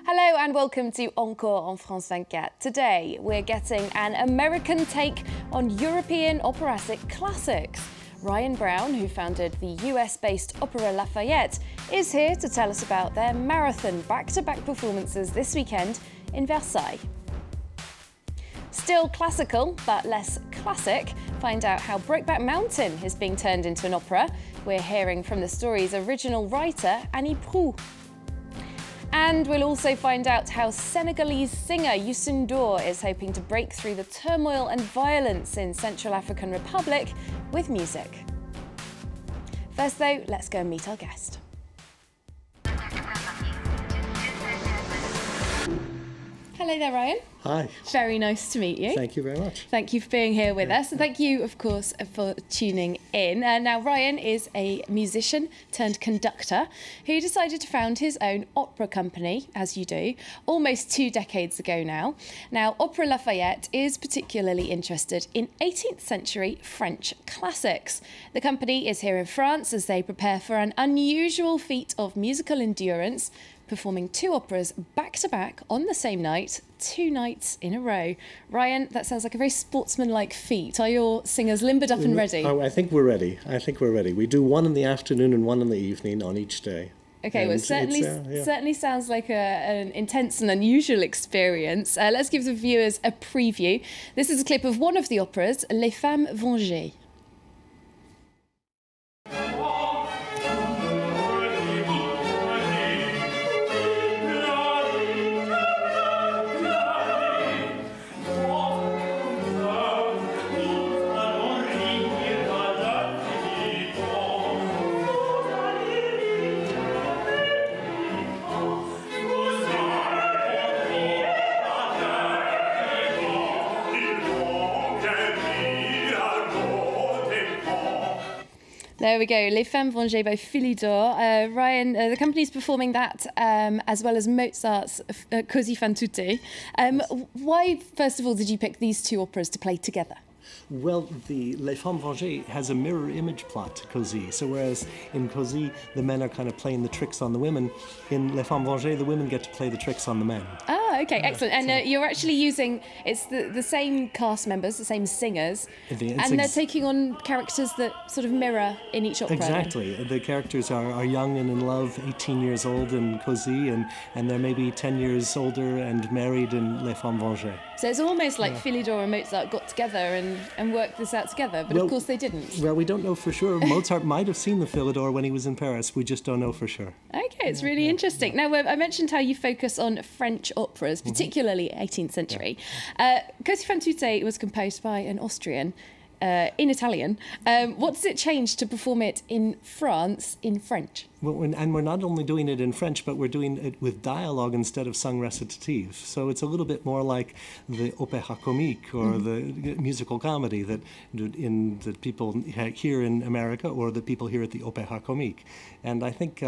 Hello and welcome to Encore on France 24. Today we're getting an American take on European operatic classics. Ryan Brown, who founded the US-based Opera Lafayette, is here to tell us about their marathon back-to-back performances this weekend in Versailles. Still classical, but less classic, find out how Brokeback Mountain is being turned into an opera. We're hearing from the story's original writer, Proulx. And we'll also find out how Senegalese singer Youssou N'Dour is hoping to break through the turmoil and violence in Central African Republic with music. First though, let's go and meet our guest. Hello there, Ryan. Hi. Very nice to meet you. Thank you very much. Thank you for being here with us, and thank you, of course, for tuning in. Now, Ryan is a musician turned conductor who decided to found his own opera company, as you do, almost 2 decades ago now. Now, Opera Lafayette is particularly interested in 18th century French classics. The company is here in France as they prepare for an unusual feat of musical endurance, performing 2 operas back-to-back on the same night, 2 nights in a row. Ryan, that sounds like a very sportsman-like feat. Are your singers limbered up and ready? Oh, I think we're ready. We do 1 in the afternoon and 1 in the evening on each day. Okay, well, it certainly sounds like an intense and unusual experience. Let's give the viewers a preview. This is a clip of one of the operas, Les Femmes, Vengées. There we go, Les Femmes Vengées by Philidor. Ryan, the company's performing that as well as Mozart's Cosi, Tutte. Why, first of all, did you pick these 2 operas to play together? Well, the Les Femmes Vengées has a mirror image plot to Cosi. So whereas in Cosi, the men are kind of playing the tricks on the women, in Les Femmes Vengées, the women get to play the tricks on the men. Ah, okay, excellent. And you're actually using, it's the same cast members, the same singers, and they're taking on characters that sort of mirror in each opera. Exactly. The characters are young and in love, 18 years old in Cosi, and they're maybe 10 years older and married in Les Femmes Vengées. So it's almost like Philidor and Mozart got together and worked this out together, but of course they didn't. Well, we don't know for sure. Mozart might have seen the Philidor when he was in Paris. We just don't know for sure. Okay, it's really interesting. Now, I mentioned how you focus on French operas, particularly 18th century. Cosi fan tutte was composed by an Austrian in Italian. What does it change to perform it in France in French? Well, and we're not only doing it in French, but we're doing it with dialogue instead of sung recitative. So it's a little bit more like the opera comique or the musical comedy that people hear in America or that people hear at the opera comique. And I think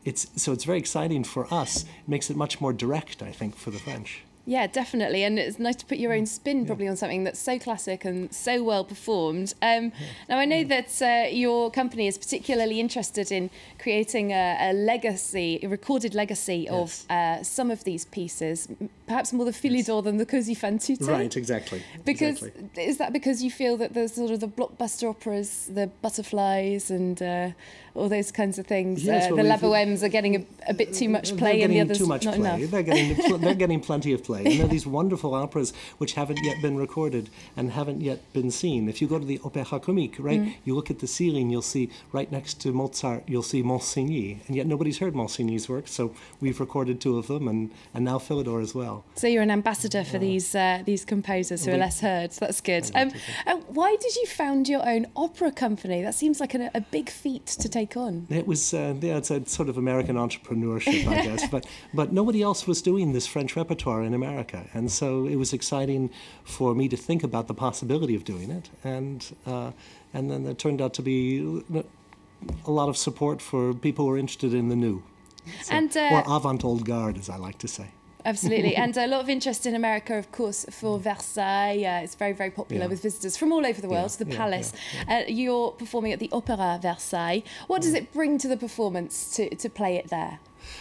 it's very exciting for us. It makes it much more direct, I think, for the French. Yeah, definitely, and it's nice to put your own spin probably on something that's so classic and so well performed. Now, I know that your company is particularly interested in creating a legacy, a recorded legacy of some of these pieces, perhaps more the Philidor than the Cosi fan tutte. Right, exactly. Because is that because you feel that there's sort of the blockbuster operas, the Butterflies and all those kinds of things, the La Bohèmes are getting a bit too much play, and the others not enough? They're getting plenty of play. And there are these wonderful operas which haven't yet been recorded and haven't yet been seen. If you go to the opera comique, right, you look at the ceiling, you'll see right next to Mozart, you'll see Monsigny, and yet nobody's heard Monsigny's work, so we've recorded 2 of them, and now Philidor as well. So you're an ambassador for these composers who are less heard. So that's good. Why did you found your own opera company? That seems like a big feat to take on. It was it's a sort of American entrepreneurship, I guess, but nobody else was doing this French repertoire in America, and so it was exciting for me to think about the possibility of doing it, and then there turned out to be a lot of support for people who are interested in the new, or avant-garde, as I like to say. Absolutely, and a lot of interest in America, of course, for Versailles. It's very, very popular with visitors from all over the world to the palace. You're performing at the Opera Versailles. What does it bring to the performance to play it there?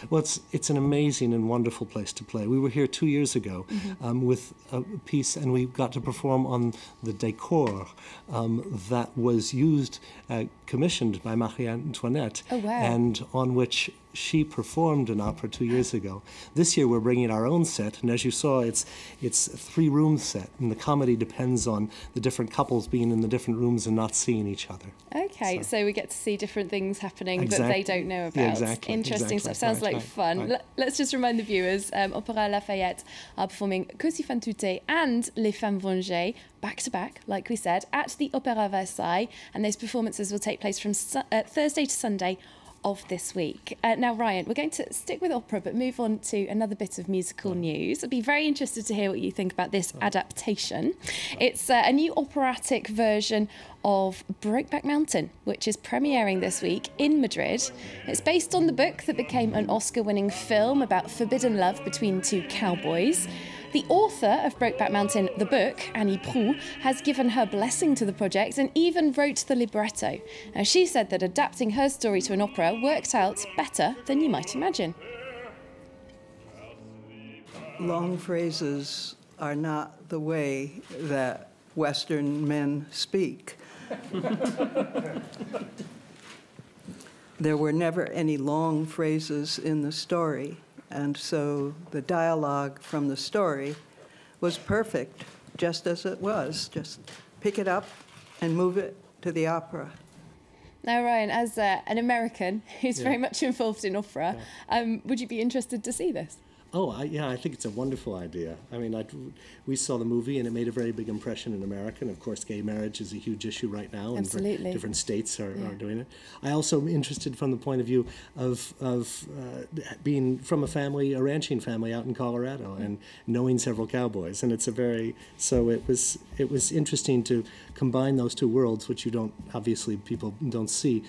Well, it's an amazing and wonderful place to play. We were here 2 years ago with a piece, and we got to perform on the décor that was used, commissioned by Marie Antoinette, and on which she performed an opera 2 years ago. This year we're bringing our own set, and as you saw, it's a 3-room set, and the comedy depends on the different couples being in the different rooms and not seeing each other. Okay, so we get to see different things happening that they don't know about. Yeah, exactly. Interesting stuff. Sounds like fun. Right. Let's just remind the viewers, Opera Lafayette are performing Cosi, Tutte and Les Femmes, Vengées back-to-back, like we said, at the Opera Versailles, and those performances will take place from Thursday to Sunday of this week. Now, Ryan, we're going to stick with opera but move on to another bit of musical news. I'd be very interested to hear what you think about this adaptation. It's a new operatic version of Brokeback Mountain, which is premiering this week in Madrid. It's based on the book that became an Oscar-winning film about forbidden love between 2 cowboys. The author of Brokeback Mountain, the book, Proulx, has given her blessing to the project and even wrote the libretto. Now, she said that adapting her story to an opera worked out better than you might imagine. Long phrases are not the way that Western men speak. There were never any long phrases in the story. And so the dialogue from the story was perfect, just as it was. Just pick it up and move it to the opera. Now, Ryan, as an American who's very much involved in opera, would you be interested to see this? Oh, yeah, I think it's a wonderful idea. I mean, we saw the movie and it made a very big impression in America. And of course, gay marriage is a huge issue right now. Absolutely. And different states are doing it. I also am interested from the point of view of being from a ranching family out in Colorado and knowing several cowboys. And it was interesting to combine those two worlds, which obviously people don't see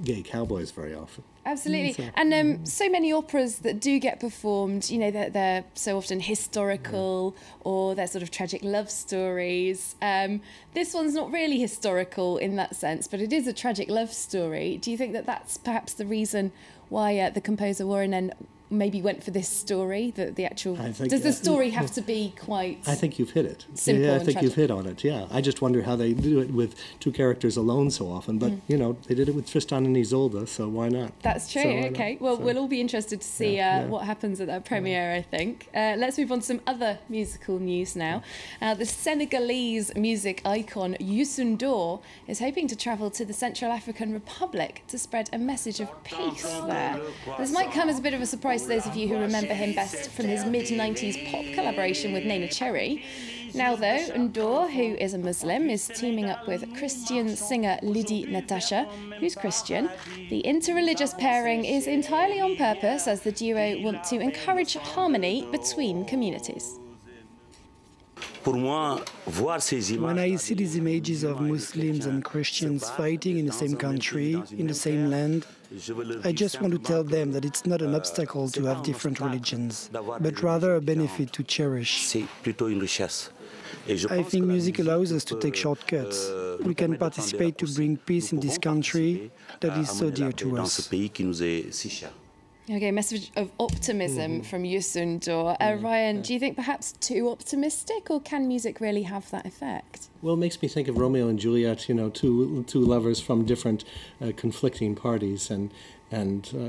gay cowboys very often. Absolutely. And so many operas that do get performed, you know, they're so often historical or they're sort of tragic love stories. This one's not really historical in that sense, but it is a tragic love story. Do you think that that's perhaps the reason why the composer Warren maybe went for this story, the actual... Does the story have to be quite... I think you've hit it. Simple I and think tragic. you've hit on it, yeah. I just wonder how they do it with 2 characters alone so often, but, you know, they did it with Tristan and Isolde, so why not? That's true, okay. Well, we'll all be interested to see what happens at that premiere, I think. Let's move on to some other musical news now. The Senegalese music icon Youssou N'Dour is hoping to travel to the Central African Republic to spread a message of peace there. This might come as a bit of a surprise to those of you who remember him best from his mid-90s pop collaboration with Nena Cherry. Now, though, N'Dour, who is a Muslim, is teaming up with Christian singer Lydie Natasha, who's Christian. The interreligious pairing is entirely on purpose, as the duo want to encourage harmony between communities. When I see these images of Muslims and Christians fighting in the same country, in the same land, I just want to tell them that it's not an obstacle to have different religions, but rather a benefit to cherish. I think music allows us to take shortcuts. We can participate to bring peace in this country that is so dear to us. Okay, message of optimism from Youssou N'Dour. Ryan, do you think perhaps too optimistic, or can music really have that effect? Well, it makes me think of Romeo and Juliet, you know, two lovers from different conflicting parties. And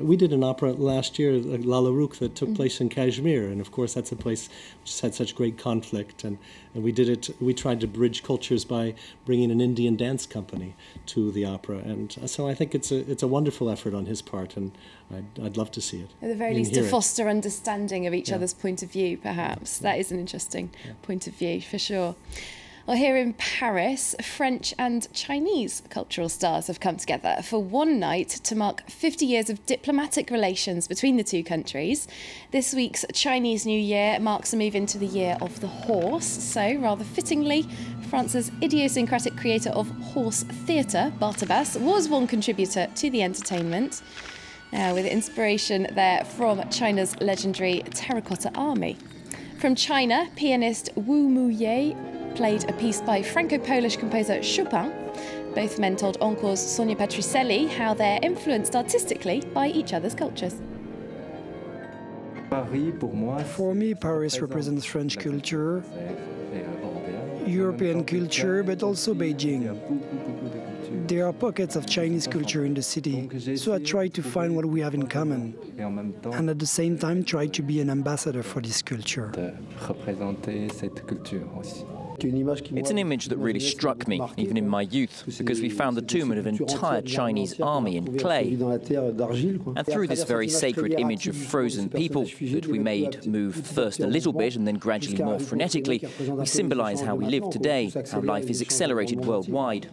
we did an opera last year, La Larouque, that took place in Kashmir. And of course, that's a place which has had such great conflict. And we tried to bridge cultures by bringing an Indian dance company to the opera. And so I think it's a wonderful effort on his part. And I'd love to see it. At the very least, to foster understanding of each other's point of view, perhaps. That is an interesting point of view, for sure. Well, here in Paris, French and Chinese cultural stars have come together for one night to mark 50 years of diplomatic relations between the two countries. This week's Chinese New Year marks a move into the year of the horse. So, rather fittingly, France's idiosyncratic creator of horse theatre, Bartabas, was one contributor to the entertainment. With inspiration there from China's legendary Terracotta Army. From China, pianist Wu Muye played a piece by Franco-Polish composer Chopin. Both men told Encore's Sonia Patricelli how they're influenced artistically by each other's cultures. For me, Paris represents French culture, European culture, but also Beijing. There are pockets of Chinese culture in the city, so I try to find what we have in common, and at the same time try to be an ambassador for this culture. It's an image that really struck me, even in my youth, because we found the tomb of an entire Chinese army in clay. And through this very sacred image of frozen people that we made move first a little bit and then gradually more frenetically, we symbolise how we live today, how life is accelerated worldwide.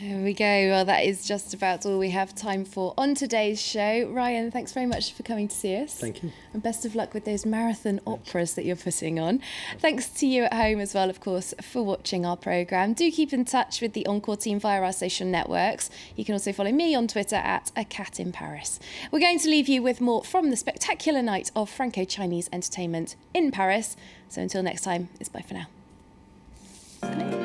There we go. Well, that is just about all we have time for on today's show. Ryan, thanks very much for coming to see us. Thank you. And best of luck with those marathon operas that you're putting on. Thanks to you at home as well, of course, for watching our programme. Do keep in touch with the Encore team via our social networks. You can also follow me on Twitter at @CatInParis. We're going to leave you with more from the spectacular night of Franco-Chinese entertainment in Paris. So until next time, it's bye for now.